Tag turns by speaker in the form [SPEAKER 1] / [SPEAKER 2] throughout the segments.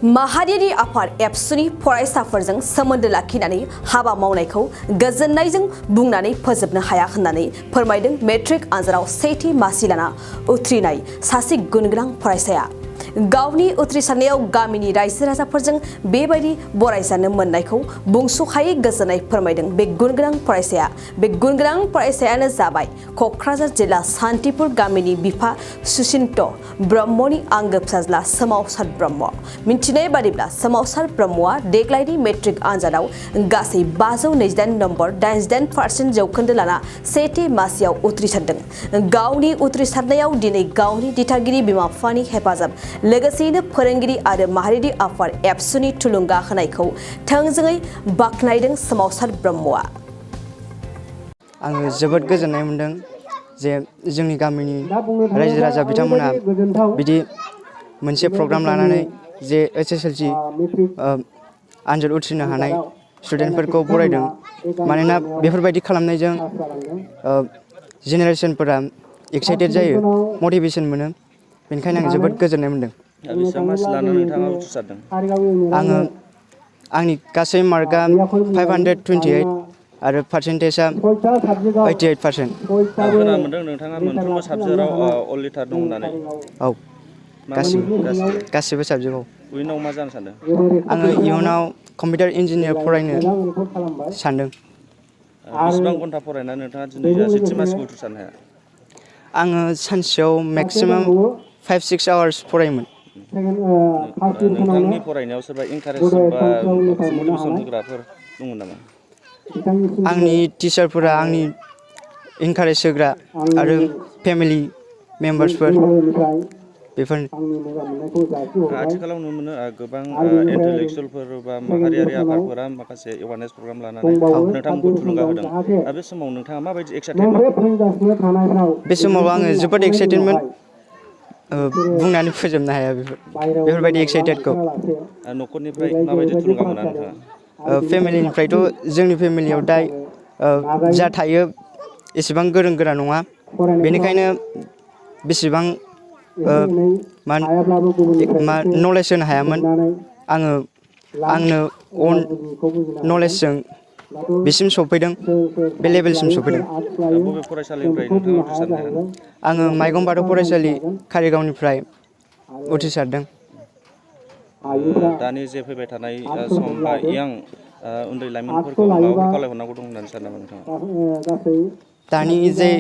[SPEAKER 1] माहारियारि आफाद एबसुनि फरायसाफोरजों सोमोन्दो लाखिनानै हाबा मावनायखौ गोजोननायजों बुंनानै फोजोबनो हाया होननानै फोरमायदों मेट्रिक आनजादाव सेथि मासि लाना उथ्रिनाय सासे गुनगोनां फरायसाया। गावनि उथ्रिसारनायाव गामिनि रायजो राजाफोरजों बेबायदि बरायजानो मोननायखौ बुंस'हायै गोजोननाय फोरमायदों बे गुनगोनां फरायसाया। बे गुनगोनां फरायसायानो जाबाय क'क्राझार जिल्ला सान्तिपुर गामिनि बिफा सुसिन्त ब्रह्मनि आंगो फिसाज्ला सोमावसार ब्रह्म। मिथिनाय बादिब्ला सोमावसार ब्रह्मआ देग्लायनि मेट्रिक आनजादाव गासै 528 नम्बर 88% जौखोन्दो लाना सेथि मासियाव उथ्रिसारदों। गावनि उथ्रिसारनायाव दिनै गावनि दिथागिरि बिमा बिफानि हेफाजाब लोगोसेयैनो फोरोंगिरि आरो माहारियारि आफाद एबसुनि थुलुंगा होनायखौ थोंजोङै बाख्नायदों सोमावसार ब्रह्मआ।
[SPEAKER 2] आङो जोबोद गोजोननाय मोनदों जे जोंनि गामिनि रायजो राजा बिथांमोना बिदि मोनसे प्रग्राम लानानै जे SSLC आनजाद उथ्रिनो हानाय स्टुडेन्टफोरखौ बरायदों। मानोना बेफोरबायदि खालामनायजों जेनेरेसनफोरा एक्साइटेड जायो, मटिभेसन मोनो। बेनिखायनो आं जोबोद गोजोननाय मोनदों।
[SPEAKER 3] बेसेबां मासि लानानै नोंथाङा उथ्रिसारदों?
[SPEAKER 2] आंनि गासै मार्कआ 528 आरो पार्सेन्टेजआ 88%।
[SPEAKER 3] आं खोनानो मोनदों नोंथाङा मोनफ्रोमबो साबजेक्टआव अल लिटार दं होननानै।
[SPEAKER 2] औ, गासिबो साबजेक्टआव।
[SPEAKER 3] इयुनाव मा जानो सानदों?
[SPEAKER 2] आङो इयुनाव कम्पिउटार इन्जिनियार फरायनो सानदों।
[SPEAKER 3] बेसेबां घन्टा फरायनानै नोंथाङा दिनै सेथि मासिखौ उथ्रिसारनो हाया?
[SPEAKER 2] आङो सानसेयाव मेक्सिमाम 5-6 आवार्स फरायोमोन।
[SPEAKER 3] नोंथांनि फरायनायाव सोरबा इनकारेज बा माखासे मटिभेसन होग्राफोर दंमोन नामा?
[SPEAKER 2] आंनि टिचारफोरा आंनि इनकारेज होग्रा आरो फेमिलि मेम्बार्सफोर बेफोरनो।
[SPEAKER 3] आथिखालाव नुनो मोनो गोबां इन्टेलेक्सुयेलफोर बा माहारियारि आफादफोरा माखासे एवारनेस प्रग्राम लानानै नोंथांमोनखौ थुलुंगा होदों। बे समाव नोंथाङा माबायदि एक्साइटेडमोन?
[SPEAKER 2] बे समाव आङो जोबोद एक्साइटेडमोन। बुंनानै फोजोबनो हाया बेफोरबायदि एक्साइटेडखौ।
[SPEAKER 3] न'खरनिफ्राय माबायदि थुलुंगा मोना नोंथाङा?
[SPEAKER 2] फेमिलिनिफ्रायथ' जोंनि फेमिलियाव दा जा थायो एसेबां गोरों गोरा नङा। बेनिखायनो बेसेबां नलेज होनो हायामोन। आंनो अन नलेजजों बेसिम सफैदों, बे लेभेलसिम सफैदों।
[SPEAKER 3] बबे फरायसालिनिफ्राय नोंथाङा उथ्रिसारनो हाया?
[SPEAKER 2] आङो माइगं बाथौ फरायसालि कारिगावनिफ्राय उथ्रिसारदों।
[SPEAKER 3] दानि जे फैबाय थानाय सम बा उन्दै लाइमोनफोरखौ माबाफोर खावलायहरनांगौ दं होननानै सानो नामा नोंथाङा?
[SPEAKER 2] दानि जे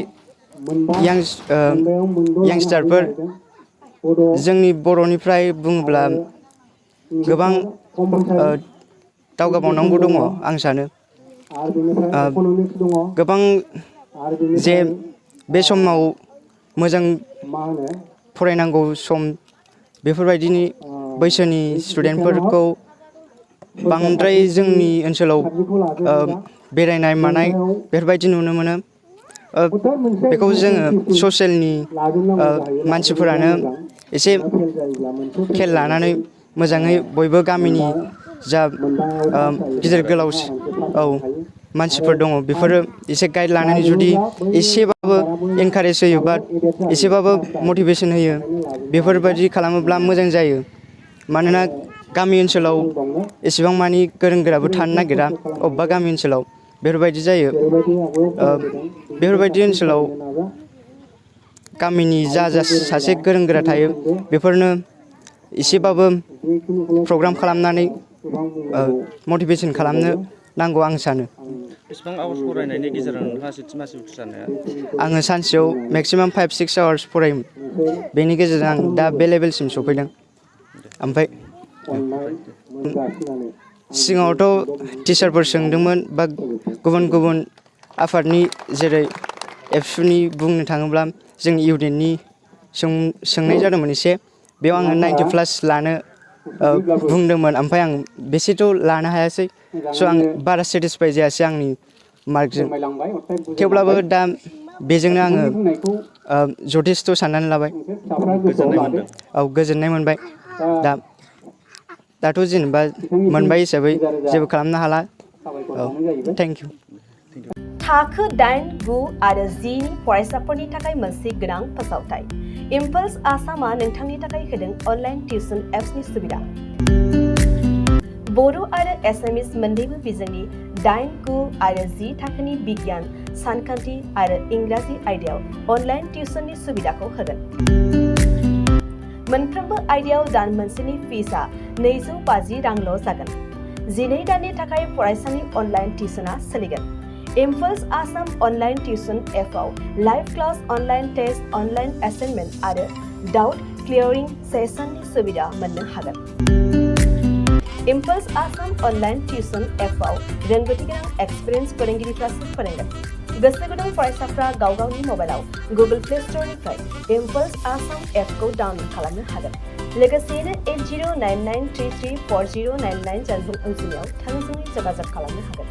[SPEAKER 2] यांस्टारफोर, जोंनि बर'निफ्राय बुङोब्ला गोबां दावगाबावनांगौ दङ आं सानो। गोबां जे बे समाव मोजां फरायनांगौ सम, बेफोरबायदिनि बैसोनि स्टुडेन्टफोरखौ बांद्राय जोंनि ओनसोलाव बेरायनाय मानाय बेफोरबायदि नुनो मोनो। बेखौ जोङो ससियेलनि मानसिफोरानो एसे खेल लानानै मोजाङै बयबो गामिनि जा गिदिर गोलाव मानसिफोर दङ बेफोरो एसे गाइड लानानै जुदि एसेबाबो इनकारेज होयो बा एसेबाबो मटिभेसन होयो, बेफोरबायदि खालामोब्ला मोजां जायो। मानोना गामि ओनसोलाव एसेबां मानि गोरों गोराबो थानो नागिरा अबेबा गामि ओनसोलाव बेफोरबायदि जायो। बेफोरबायदि ओनसोलाव गामिनि जा सासे गोरों गोरा थायो बेफोरनो एसेबाबो प्रग्राम खालामनानै मटिभेसन खालामनो नांगौ आं सानो।
[SPEAKER 3] बेसेबां आवार्स फरायनायनि गेजेरजों नोंथाङा सेथि मासि उथ्रिसारनो हाया?
[SPEAKER 2] आङो सानसेयाव मेक्सिमाम 5-6 आवार्स फरायोमोन। बेनि गेजेरजों आं दा बे लेभेलसिम सफैदों। ओमफ्राय सिगाङावथ' टिचारफोर सोंदोंमोन बा गुबुन गुबुन आफादनि जेरै एबसुनि बुंनो थाङोब्ला जोंनि इउनिटनि सोंनाय जादोंमोन एसे। बेयाव आङो 90+ लानो बुंदोंमोन। ओमफ्राय आं बेसेथ' लानो हायासै। स' आं बारा सेटिसफाइ जायासै आंनि मार्कजों। थेवब्लाबो दा बेजोंनो आङो जथेस्थ' साननानै लाबाय।
[SPEAKER 3] गोजोननाय मोनदों।
[SPEAKER 2] औ, गोजोननाय मोनबाय। दाथ' जेनेबा मोनबाय हिसाबै जेबो खालामनो हाला। औ, थेंक इउ।
[SPEAKER 1] थाखो 8, 9 आरो 10 नि फरायसाफोरनि थाखाय मोनसे गोनां फोसावथाय। इम्पल्स आसामआ नोंथांनि थाखाय होदों अनलाइन टिउसन एप्सनि सुबिदा। बर' आरो एसामिस मोन्नैबो बिजोंनि 8, 9 आरो 10 थाखोनि बिगियान, सानखान्थि आरो इंराजि आयदायाव अनलाइन टिउसननि सुबिदाखौ होगोन। मोनफ्रोमबो आयदायाव दान मोनसेनि फिसआ 250 रांल' जागोन। 12 दाननि थाखाय फरायसानि अनलाइन टिउसनआ सोलिगोन। इम्पल्स आसाम अनलाइन टिउसन एपआव live class, online test, online assignment आरो डाउट क्लियारिं सेसननि सुबिदा मोननो हागोन। इम्पल्स आसाम अनलाइन टिउसन एपआव रोंगौथि गोनां एक्सपिरियेन्स फोरोंगिरिफ्रासो फोरोंगोन। गोसो गुदुं फरायसाफ्रा गाव गावनि मबाइलाव गुगोल प्ले स्ट'रनिफ्राय इम्पल्स आसाम एपखौ डाउनल'ड खालामनो हागोन। लोगोसेयैनो 8099334099 जानबुं अनजिमायाव थोंजोङै जगाजग खालामनो हागोन।